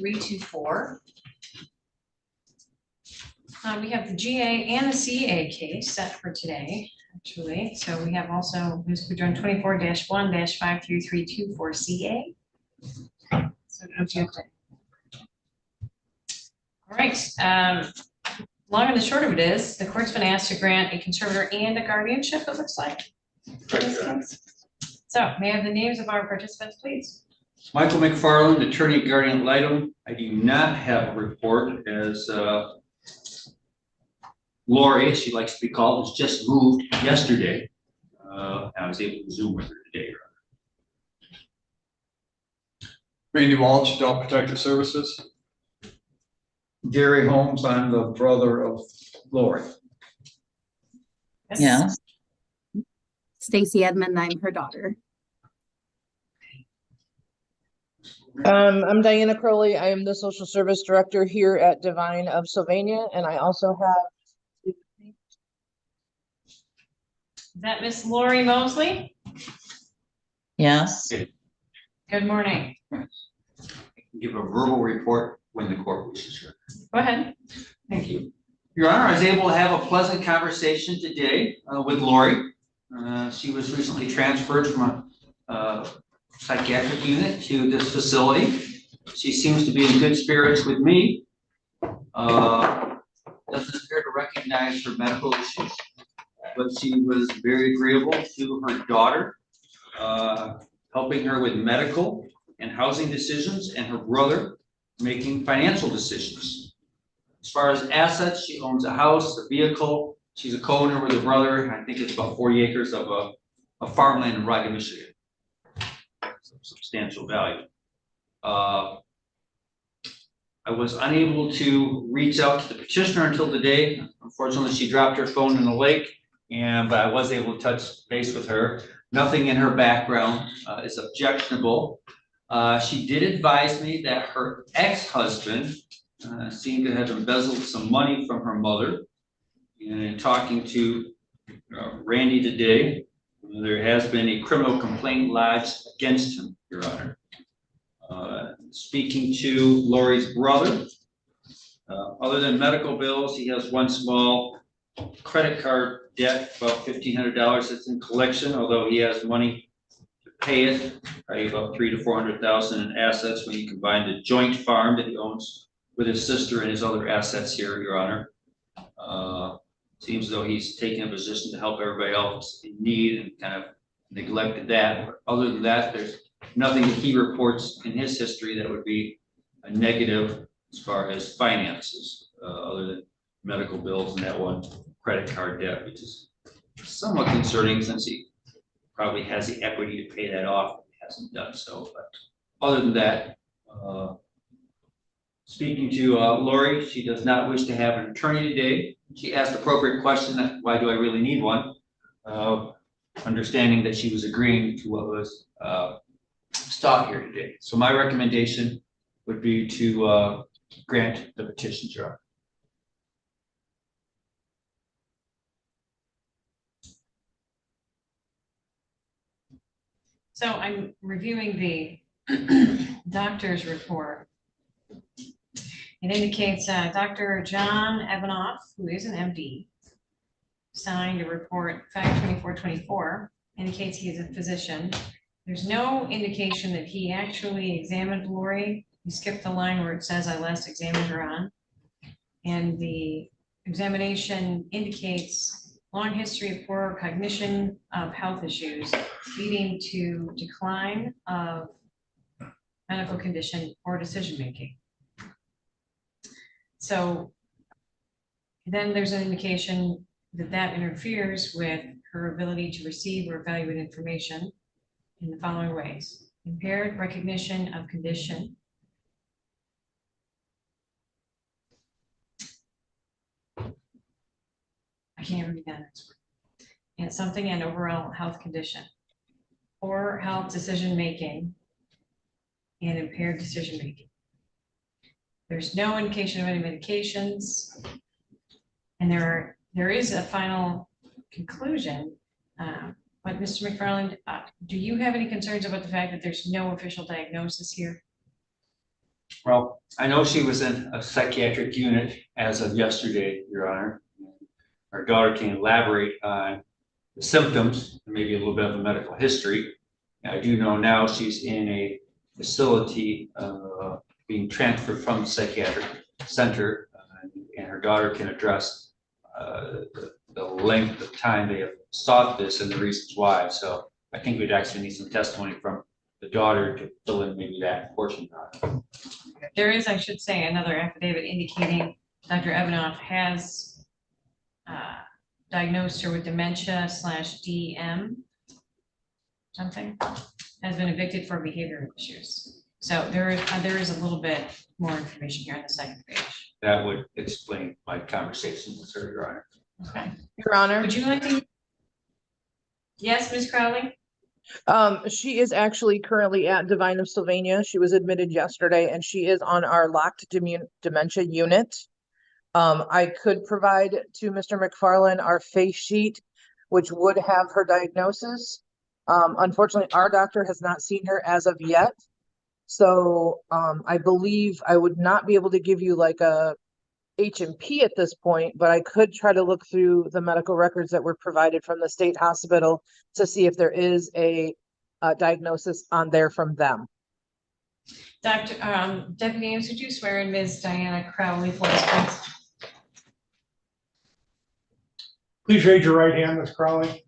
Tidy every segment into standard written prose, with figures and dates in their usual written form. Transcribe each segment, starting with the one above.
52324. We have the GA and the CA case set for today, actually. So we have also Ms. Boudreau 24-1-53324 CA. So don't you have to. All right. Long and the short of it is, the court's been asked to grant a conservator and a guardianship, it looks like. So may I have the names of our participants, please? Michael McFarland, attorney guardian ad litem. I do not have a report, as Lori, as she likes to be called, has just moved yesterday. I was able to Zoom with her today. Randy Walsh, Adult Protective Services. Gary Holmes, I'm the brother of Lori. Yes. Stacy Edmond, I'm her daughter. I'm Diana Crowley. I am the social service director here at Divine of Sylvania, and I also have. Is that Miss Lori Mosley? Yes. Good morning. I can give a verbal report when the court wishes her. Go ahead. Thank you. Your Honor, I was able to have a pleasant conversation today with Lori. She was recently transferred from a psychiatric unit to this facility. She seems to be in good spirits with me. Doesn't appear to recognize her medical issues, but she was very agreeable to her daughter, helping her with medical and housing decisions, and her brother making financial decisions. As far as assets, she owns a house, a vehicle. She's a co-owner with her brother. I think it's about 40 acres of a farmland in Riga, Michigan. Substantial value. I was unable to reach out to the petitioner until today. Unfortunately, she dropped her phone in the lake, but I was able to touch base with her. Nothing in her background is objectionable. She did advise me that her ex-husband seemed to have embezzled some money from her mother. And in talking to Randy today, there has been a criminal complaint lodged against him, Your Honor. Speaking to Lori's brother, other than medical bills, he has one small credit card debt, about $1,500 that's in collection, although he has money to pay it, probably about $300,000 to $400,000 in assets when you combine the joint farm that he owns with his sister and his other assets here, Your Honor. Seems as though he's taking a position to help everybody else in need and kind of neglected that. But other than that, there's nothing that he reports in his history that would be a negative as far as finances, other than medical bills and that one credit card debt, which is somewhat concerning since he probably has the equity to pay that off. He hasn't done so. But other than that, speaking to Lori, she does not wish to have an attorney today. She asked appropriate question, why do I really need one? Understanding that she was agreeing to what was sought here today. So my recommendation would be to grant the petition, Your Honor. So I'm reviewing the doctor's report. It indicates Dr. John Evanoff, who is an MD, signed a report 5/24/24, indicates he is a physician. There's no indication that he actually examined Lori. He skipped the line where it says I last examined her on. And the examination indicates long history of poor cognition of health issues leading to decline of medical condition or decision-making. So then there's an indication that that interferes with her ability to receive or evaluate information in the following ways: impaired recognition of condition, I can't read that, and something and overall health condition, poor health decision-making, and impaired decision-making. There's no indication of any medications, and there is a final conclusion. But Mr. McFarland, do you have any concerns about the fact that there's no official diagnosis here? Well, I know she was in a psychiatric unit as of yesterday, Your Honor. Our daughter can elaborate on the symptoms, and maybe a little bit of a medical history. I do know now she's in a facility being transferred from the psychiatric center, and her daughter can address the length of time they have sought this and the reasons why. So I think we'd actually need some testimony from the daughter to fill in maybe that portion. There is, I should say, another affidavit indicating Dr. Evanoff has diagnosed her with dementia / DM something, has been evicted for behavioral issues. So there is a little bit more information here on the second page. That would explain my conversation with her, Your Honor. Okay. Your Honor. Would you like to? Yes, Ms. Crowley? She is actually currently at Divine of Sylvania. She was admitted yesterday and she is on our locked dementia unit. I could provide to Mr. McFarland our face sheet, which would have her diagnosis. Unfortunately, our doctor has not seen her as of yet. So, I believe I would not be able to give you like a H&P at this point, but I could try to look through the medical records that were provided from the state hospital to see if there is a diagnosis on there from them. Dr. Deputy Ames, would you swear in Ms. Diana Crowley for us, please? Please raise your right hand, Ms. Crowley.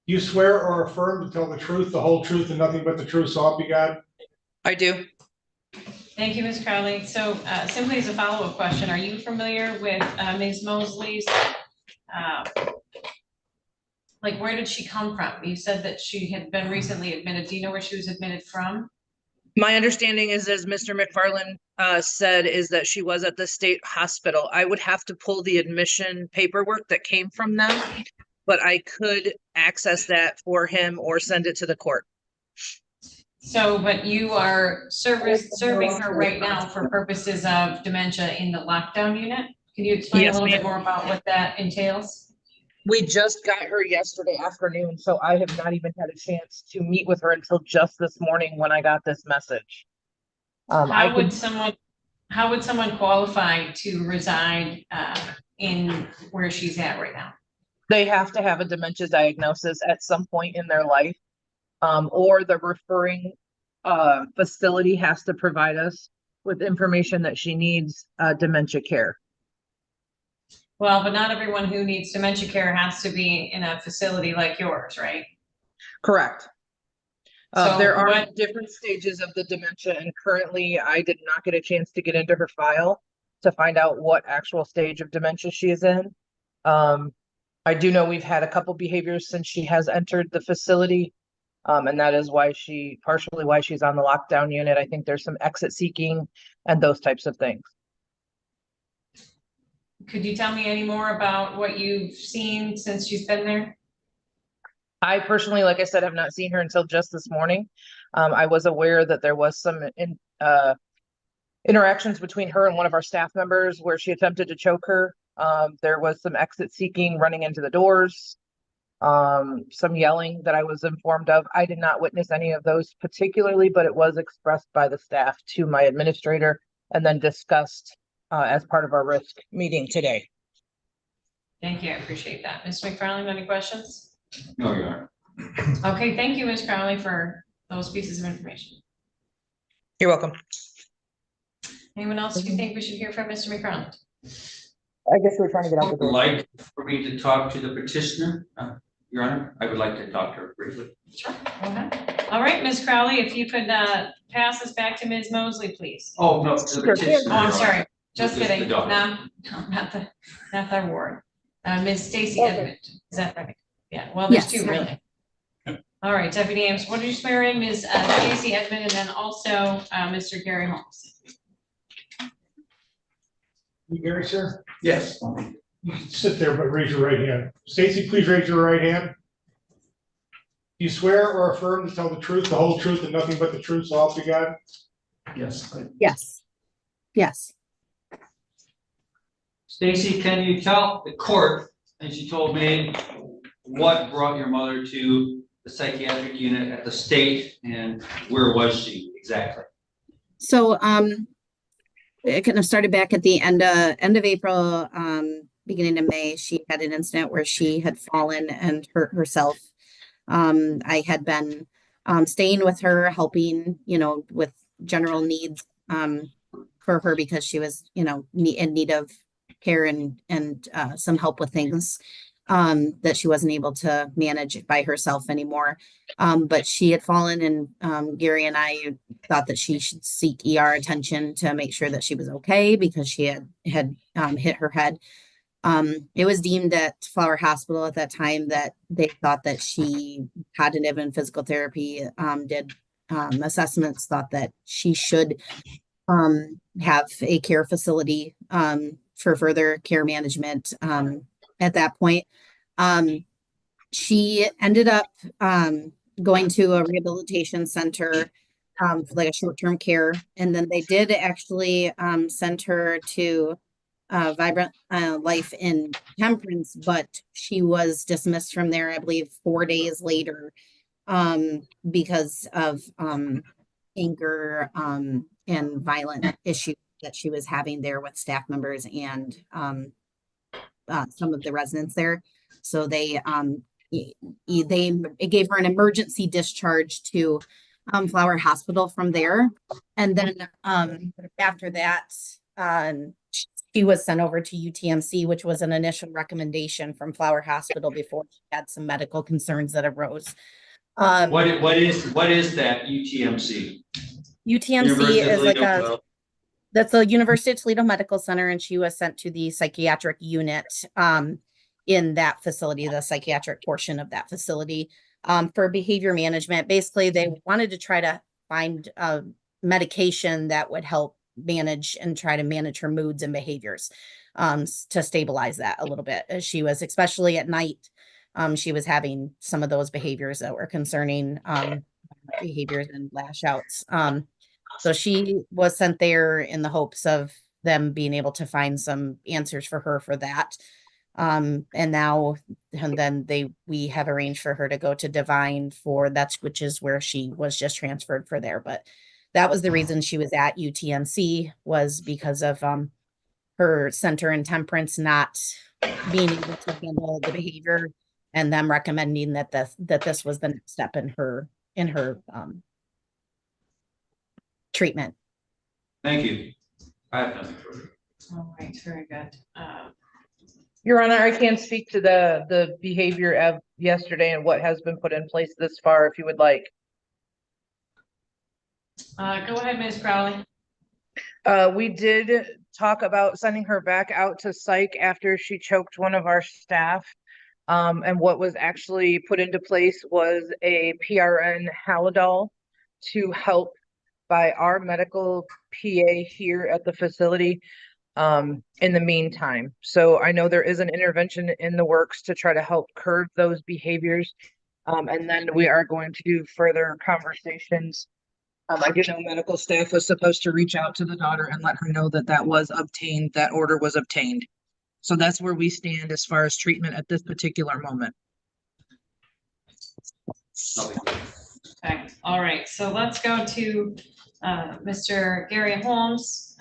You swear or affirm to tell the truth, the whole truth, and nothing but the truth, so help you God? I do. Thank you, Ms. Crowley. So simply as a follow-up question, are you familiar with Ms. Mosley's, like, where did she come from? You said that she had been recently admitted. Do you know where she was admitted from? My understanding is, as Mr. McFarland said, is that she was at the state hospital. I would have to pull the admission paperwork that came from them, but I could access that for him or send it to the court. So, but you are serving her right now for purposes of dementia in the lockdown unit? Can you explain Yes, a little bit ma'am. more about what that entails? We just got her yesterday afternoon, so I have not even had a chance to meet with her until just this morning when I got this message. How would someone qualify to reside in where she's at right now? They have to have a dementia diagnosis at some point in their life, or the referring facility has to provide us with information that she needs dementia care. Well, but not everyone who needs dementia care has to be in a facility like yours, right? Correct. So There are what- different stages of the dementia, and currently I did not get a chance to get into her file to find out what actual stage of dementia she is in. I do know we've had a couple behaviors since she has entered the facility. And that is partially why she's on the lockdown unit. I think there's some exit seeking and those types of things. Could you tell me any more about what you've seen since she's been there? I personally, like I said, have not seen her until just this morning. I was aware that there was some interactions between her and one of our staff members where she attempted to choke her. There was some exit seeking, running into the doors, some yelling that I was informed of. I did not witness any of those particularly, but it was expressed by the staff to my administrator and then discussed as part of our risk meeting today. Thank you, I appreciate that. Ms. McFarland, any questions? No, Your Honor. Okay, thank you, Ms. Crowley, for those pieces of information. You're welcome. Anyone else you think we should hear from Mr. McFarland? I guess we're trying to get out the Would door. like for me to talk to the petitioner, Your Honor? I would like to talk to her briefly. Sure, go ahead. All right, Ms. Crowley, if you could pass this back to Ms. Mosley, please. Oh, no, the Sure. petitioner. Oh, I'm Your sorry, Honor. just This is kidding. the No, daughter. not the ward. Ms. Stacy Okay. Edmund, is that right? Yeah, well, there's Yes. two really. All right, Deputy Ames, what are you swearing, Ms. Stacy Edmund, and then also Mr. Gary Holmes? You Gary, sir? Yes. You can sit there, but raise your right hand. Stacy, please raise your right hand. You swear or affirm to tell the truth, the whole truth, and nothing but the truth, so help you God? Yes. Yes. Yes. Stacy, can you tell the court, as you told me, what brought your mother to the psychiatric unit at the state and where was she exactly? So, it kind of started back at the end of April, beginning of May. She had an incident where she had fallen and hurt herself. I had been staying with her, helping, with general needs for her because she was, in need of care and some help with things that she wasn't able to manage by herself anymore. But she had fallen, and Gary and I thought that she should seek ER attention to make sure that she was okay because she had hit her head. It was deemed at Flower Hospital at that time that they thought that she cognitive and physical therapy did assessments, thought that she should have a care facility for further care management at that point. She ended up going to a rehabilitation center for like a short-term care, and then they did actually send her to Vibrant Life in Temperance, but she was dismissed from there, I believe, 4 days later because of anger and violent issues that she was having there with staff members and some of the residents there. So they gave her an emergency discharge to Flower Hospital from there, and then after that, she was sent over to UTMC, which was an initial recommendation from Flower Hospital before she had some medical concerns that arose. What is that UTMC? UTMC is like Toledo. that's the University of Toledo Medical Center, and she was sent to the psychiatric unit in that facility, the psychiatric portion of that facility for behavior management. Basically, they wanted to try to find a medication that would help manage and try to manage her moods and behaviors to stabilize that a little bit. As she was, especially at night, she was having some of those behaviors that were concerning behaviors and lash outs. So she was sent there in the hopes of them being able to find some answers for her for that. And then we have arranged for her to go to Divine which is where she was just transferred for there. But that was the reason she was at UTMC, was because of her center in Temperance not being able to handle the behavior, and them recommending that this was the next step in her treatment. Thank you. I have nothing further. All right, very good. Your Honor, I can speak to the behavior of yesterday and what has been put in place this far, if you would like. Go ahead, Ms. Crowley. We did talk about sending her back out to psych after she choked one of our staff. And what was actually put into place was a PRN Halidol to help by our medical PA here at the facility in the meantime. So I know there is an intervention in the works to try to help curb those behaviors. And then we are going to do further conversations. I do know medical staff was supposed to reach out to the daughter and let her know that that order was obtained. So that's where we stand as far as treatment at this particular moment. Okay, all right, so let's go to Mr. Gary Holmes.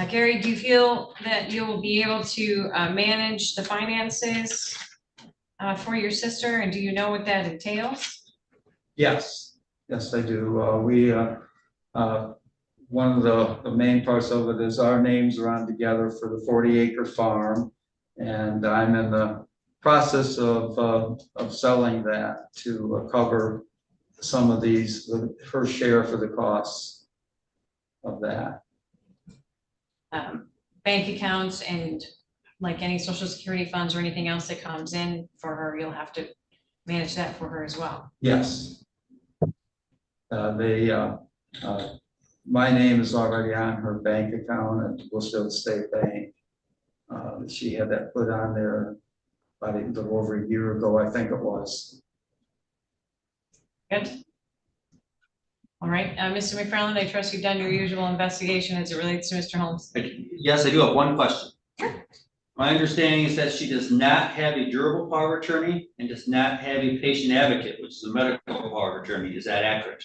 Gary, do you feel that you'll be able to manage the finances for your sister, and do you know what that entails? Yes, I do. One of the main parts of it is our names are on together for the 40-acre farm, and I'm in the process of selling that to cover some of her share for the costs of that. Bank accounts and like any social security funds or anything else that comes in for her, you'll have to manage that for her as well. Yes. My name is already on her bank account at Worcester State Bank. She had that put on there about a little over a year ago, I think it was. Good. All right, Mr. McFarland, I trust you've done your usual investigation as it relates to Mr. Holmes. Yes, I do have one question. My understanding is that she does not have a durable power of attorney and does not have a patient advocate, which is a medical power of attorney. Is that accurate?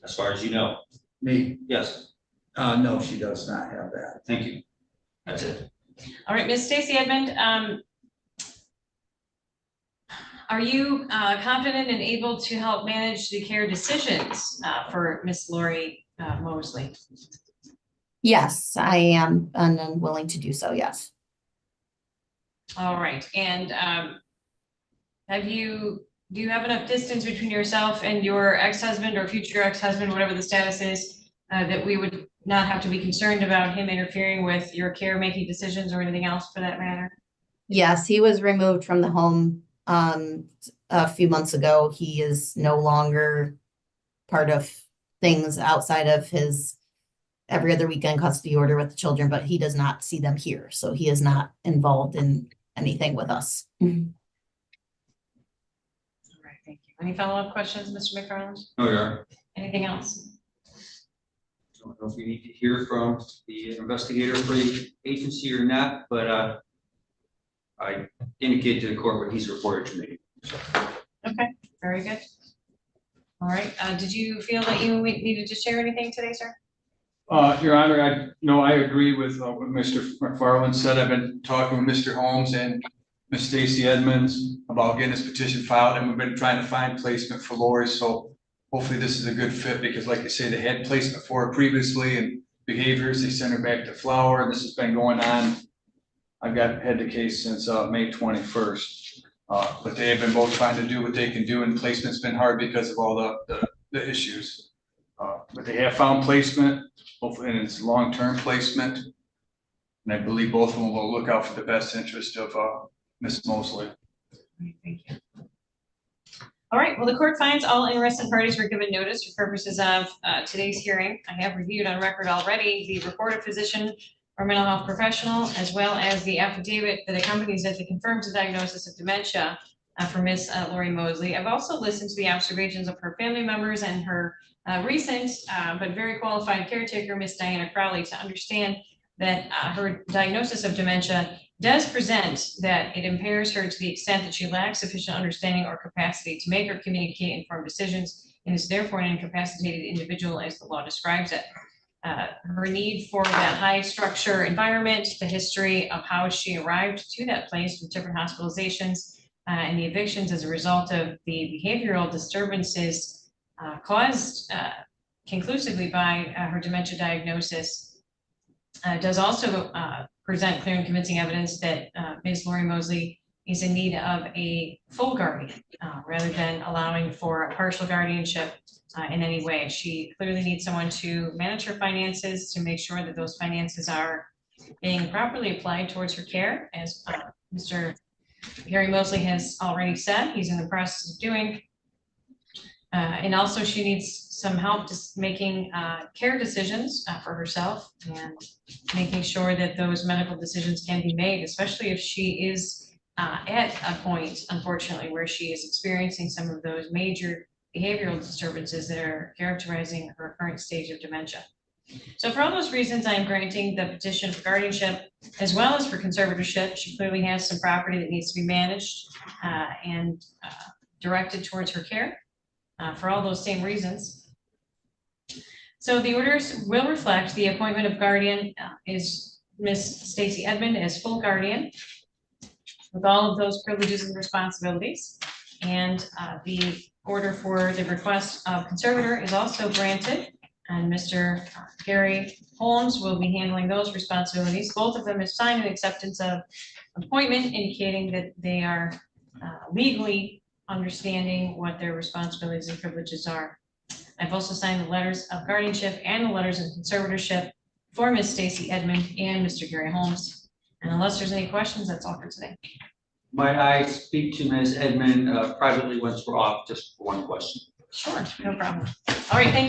as far as you know? Me, Yes, no, she does not have that. thank you. That's it. All right, Ms. Stacy Edmond, are you confident and able to help manage the care decisions for Miss Lori Mosley? Yes, I am, and I'm willing to do so, yes. All right, and do you have enough distance between yourself and your ex-husband or future ex-husband, whatever the status is, that we would not have to be concerned about him interfering with your care-making decisions or anything else for that matter? Yes, he was removed from the home a few months ago. He is no longer part of things outside of his every other weekend custody order with the children, but he does not see them here. So he is not involved in anything with us. All right, thank you. Any follow-up questions, Mr. McFarland? No, Your Honor. Anything else? I don't know if we need to hear from the investigator for the agency or not, but I indicated to the court what he's reported to me. Okay, very good. All right, did you feel that you needed to share anything today, sir? Your Honor, I agree with what Mr. McFarland said. I've been talking with Mr. Holmes and Ms. Stacy Edmonds about getting this petition filed, and we've been trying to find placement for Lori. So hopefully this is a good fit, because like you say, they had placement for her previously and behaviors, they sent her back to Flower, and this has been going on. I've had the case since May 21st. But they have been both trying to do what they can do, and placement's been hard because of all the issues. But they have found placement, hopefully, and it's long-term placement. And I believe both of them will look out for the best interest of Ms. Mosley. Thank you. All right, well, the court finds all interested parties were given notice for purposes of today's hearing. I have reviewed on record already the report of physician or mental health professional, as well as the affidavit that accompanies it that confirms the diagnosis of dementia for Miss Lori Mosley. I've also listened to the observations of her family members and her recent but very qualified caretaker, Miss Diana Crowley, to understand that her diagnosis of dementia does present that it impairs her to the extent that she lacks sufficient understanding or capacity to make or communicate informed decisions, and is therefore an incapacitated individual as the law describes it. Her need for that high structure environment, the history of how she arrived to that place with different hospitalizations and the evictions as a result of the behavioral disturbances caused conclusively by her dementia diagnosis does also present clear and convincing evidence that Ms. Lori Mosley is in need of a full guardian rather than allowing for a partial guardianship in any way. She clearly needs someone to manage her finances, to make sure that those finances are being properly applied towards her care, as Mr. Gary Mosley has already said he's in the process of doing. And also she needs some help just making care decisions for herself and making sure that those medical decisions can be made, especially if she is at a point, unfortunately, where she is experiencing some of those major behavioral disturbances that are characterizing her current stage of dementia. So for all those reasons, I am granting the petition for guardianship as well as for conservatorship. She clearly has some property that needs to be managed and directed towards her care for all those same reasons. So the orders will reflect the appointment of guardian is Miss Stacy Edmond as full guardian with all of those privileges and responsibilities. And the order for the request of conservator is also granted, and Mr. Gary Holmes will be handling those responsibilities. Both of them have signed an acceptance of appointment, indicating that they are legally understanding what their responsibilities and privileges are. I've also signed the letters of guardianship and the letters of conservatorship for Miss Stacy Edmond and Mr. Gary Holmes. And unless there's any questions, that's all for today. Might I speak to Ms. Edmond privately once we're off, just for one question? Sure, no problem. All right, thank you.